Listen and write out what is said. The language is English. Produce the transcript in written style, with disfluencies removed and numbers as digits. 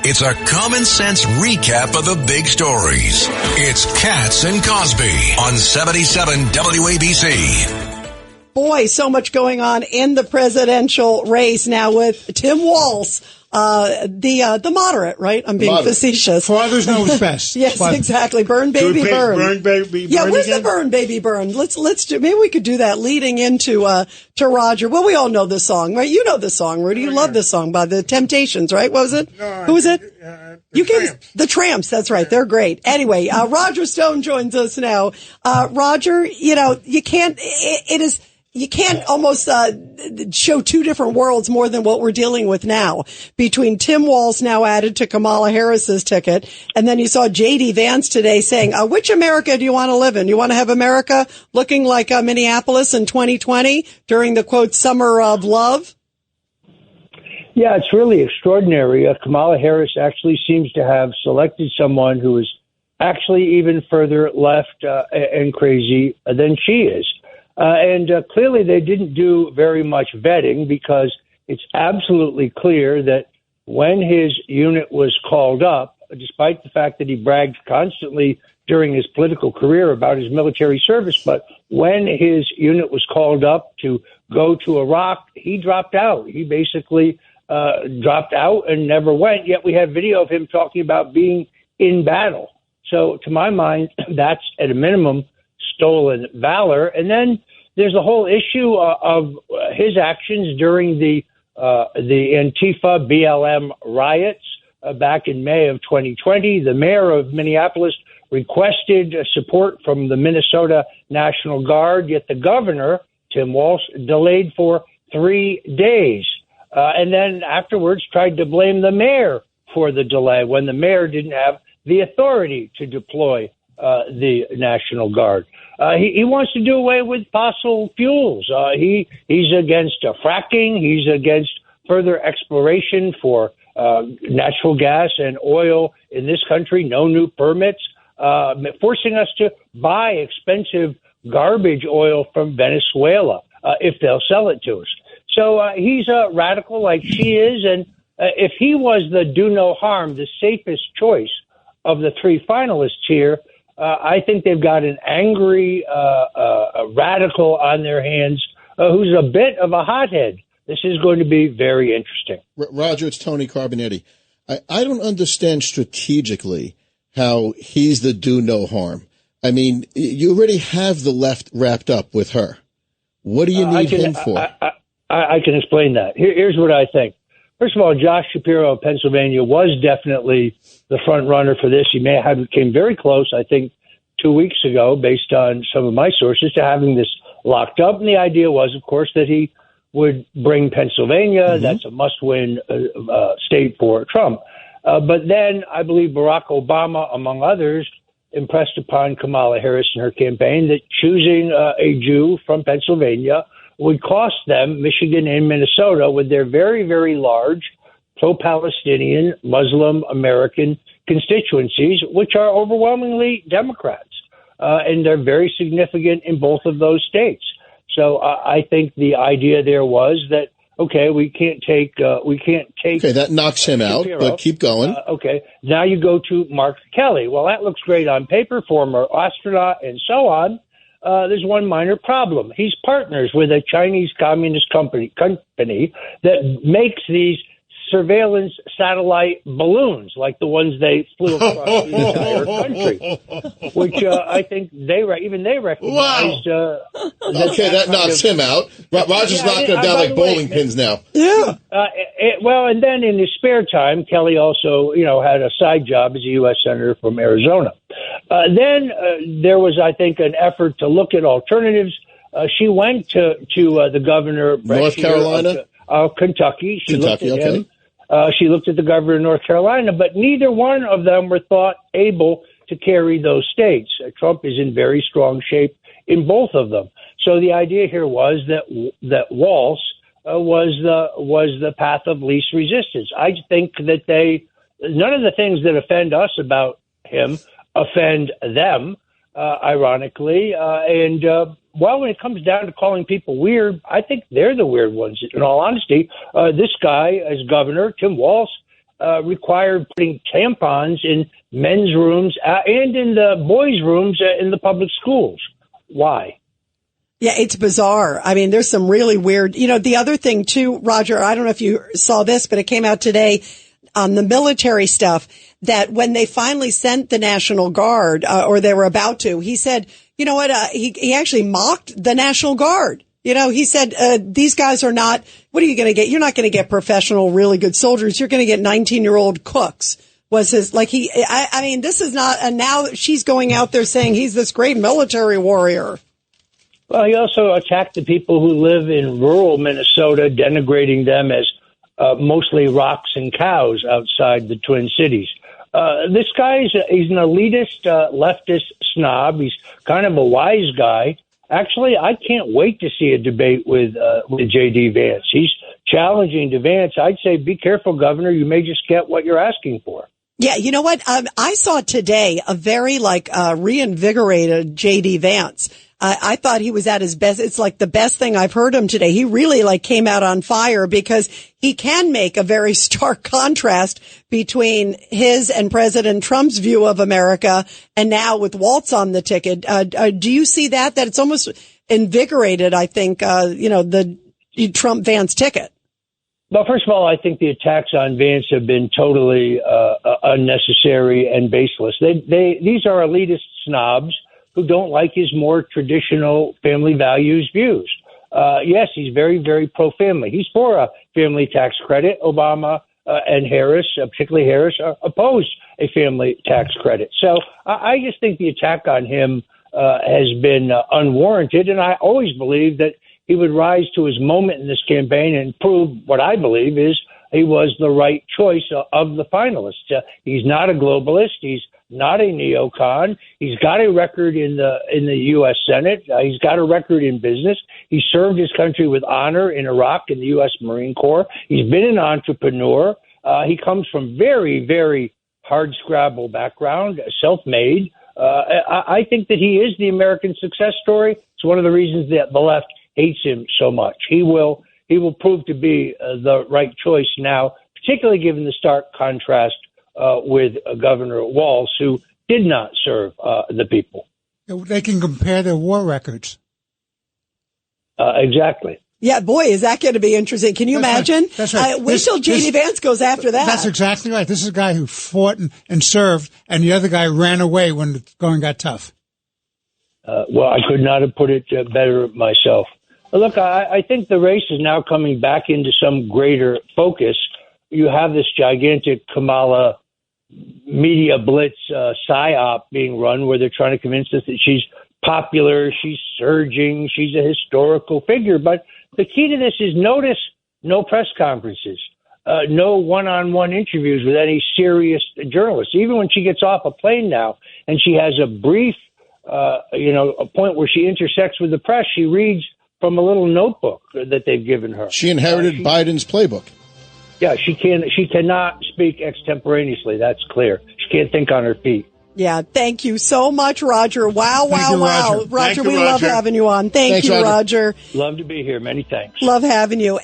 It's a common sense recap of the big stories. It's Katz and Cosby on 77 WABC. Boy, so much going on in the presidential race now with Tim Walz, the moderate, right? I'm being facetious. Fathers knows best. Yes, exactly. Burn, baby, burn. Burn, baby, burn. Yeah, where's again? the burn, baby, burn? Let's do. Maybe we could do that leading into to Roger. Well, we all know this song, right? You know this song, Rudy. You love this song by the Temptations, right? What was it? No, who was it? The Tramps. That's right. They're great. Anyway, Roger Stone joins us now. Roger, you can't. You can't almost show two different worlds more than what we're dealing with now between Tim Walz now added to Kamala Harris's ticket. And then you saw J.D. Vance today saying, which America do you want to live in? You want to have America looking like Minneapolis in 2020 during the, quote, summer of love? Yeah, it's really extraordinary. Kamala Harris actually seems to have selected someone who is actually even further left and crazy than she is. And clearly they didn't do very much vetting, because it's absolutely clear that when his unit was called up, despite the fact that he bragged constantly during his political career about his military service, but when his unit was called up to go to Iraq, he dropped out. He basically dropped out and never went, yet we have video of him talking about being in battle. So to my mind, that's at a minimum stolen valor. And then there's a whole issue of his actions during the Antifa BLM riots back in May of 2020. The mayor of Minneapolis requested support from the Minnesota National Guard, yet the governor, Tim Walz, delayed for 3 days. And then afterwards tried to blame the mayor for the delay when the mayor didn't have the authority to deploy the National Guard. He wants to do away with fossil fuels. He's against fracking. He's against further exploration for natural gas and oil in this country. No new permits, forcing us to buy expensive garbage oil from Venezuela if they'll sell it to us. So he's a radical like she is. And if he was the do no harm, the safest choice of the three finalists here, I think they've got an angry radical on their hands who's a bit of a hothead. This is going to be very interesting. Roger, it's Tony Carbonetti. I don't understand strategically how he's the do no harm. I mean, you already have the left wrapped up with her. What do you need him for? I can explain that. Here's what I think. First of all, Josh Shapiro of Pennsylvania was definitely the front runner for this. He came very close, I think, 2 weeks ago, based on some of my sources, to having this locked up. And the idea was, of course, that he would bring Pennsylvania. Mm-hmm. That's a must-win state for Trump. But then I believe Barack Obama, among others, impressed upon Kamala Harris in her campaign that choosing a Jew from Pennsylvania would cost them Michigan and Minnesota with their very, very large pro-Palestinian Muslim American constituencies, which are overwhelmingly Democrats. And they're very significant in both of those states. So I think the idea there was that, okay, we can't take. Okay, that knocks him out, but keep going. Okay, now you go to Mark Kelly. Well, that looks great on paper, former astronaut and so on. There's one minor problem. He's partners with a Chinese communist company that makes these surveillance satellite balloons, like the ones they flew across the entire country, which I think they recognized. Wow. Okay, that knocks him out. Roger's knocking him down like bowling pins now. Yeah. Well, and then in his spare time, Kelly also, had a side job as a U.S. Senator from Arizona. Then there was, I think, an effort to look at alternatives. She went to the governor, North Carolina, of Kentucky. She looked at him. She looked at the governor of North Carolina, but neither one of them were thought able to carry those states. Trump is in very strong shape in both of them. So the idea here was that Walz was the path of least resistance. I think that none of the things that offend us about him offend them, ironically. Well, when it comes down to calling people weird, I think they're the weird ones. In all honesty, this guy, as governor, Tim Walz, required putting tampons in men's rooms and in the boys' rooms in the public schools. Why? Yeah, it's bizarre. I mean, there's some really weird, the other thing too, Roger, I don't know if you saw this, but it came out today on the military stuff that when they finally sent the National Guard, or they were about to, he said, you know what, he actually mocked the National Guard. He said, these guys are not, what are you going to get? You're not going to get professional, really good soldiers. You're going to get 19-year-old cooks. Was his, I mean, this is not, and now she's going out there saying he's this great military warrior. Well, he also attacked the people who live in rural Minnesota, denigrating them as mostly rocks and cows outside the Twin Cities. This guy he's an elitist, leftist snob. He's kind of a wise guy. Actually, I can't wait to see a debate with J.D. Vance. He's challenging to Vance. I'd say, be careful, Governor. You may just get what you're asking for. Yeah, you know what? I saw today a very reinvigorated J.D. Vance. I thought he was at his best. It's like the best thing I've heard him today. He really came out on fire because he can make a very stark contrast between his and President Trump's view of America and now with Walz on the ticket. Do you see that it's almost invigorated, I think, the Trump-Vance ticket? Well, first of all, I think the attacks on Vance have been totally unnecessary and baseless. These are elitist snobs who don't like his more traditional family values views. Yes, he's very, very pro-family. He's for a family tax credit. Obama and Harris, particularly Harris, opposed a family tax credit. So I just think the attack on him has been unwarranted, and I always believed that he would rise to his moment in this campaign and prove what I believe is he was the right choice of the finalists. He's not a globalist. He's not a neocon. He's got a record in the U.S. Senate. He's got a record in business. He served his country with honor in Iraq in the U.S. Marine Corps. He's been an entrepreneur. He comes from very, very hard-scrabble background, self-made. I think that he is the American success story. It's one of the reasons that the left hates him so much. He will prove to be the right choice now, particularly given the stark contrast with Governor Walz, who did not serve the people. They can compare their war records. Exactly. Yeah, boy, is that going to be interesting. Can you imagine? Right. That's right. Wait till J.D. Vance goes after that. That's exactly right. This is a guy who fought and served, and the other guy ran away when the going got tough. Well, I could not have put it better myself. Look, I think the race is now coming back into some greater focus. You have this gigantic Kamala media blitz psyop being run where they're trying to convince us that she's popular, she's surging, she's a historical figure. But the key to this is notice no press conferences, no one-on-one interviews with any serious journalists. Even when she gets off a plane now and she has a brief, a point where she intersects with the press, she reads from a little notebook that they've given her. She inherited Biden's playbook. Yeah, she cannot speak extemporaneously. That's clear. She can't think on her feet. Yeah, thank you so much, Roger. Wow. Roger. Roger, we love having you on. Thanks, you, Roger. Love to be here. Many thanks. Love having you.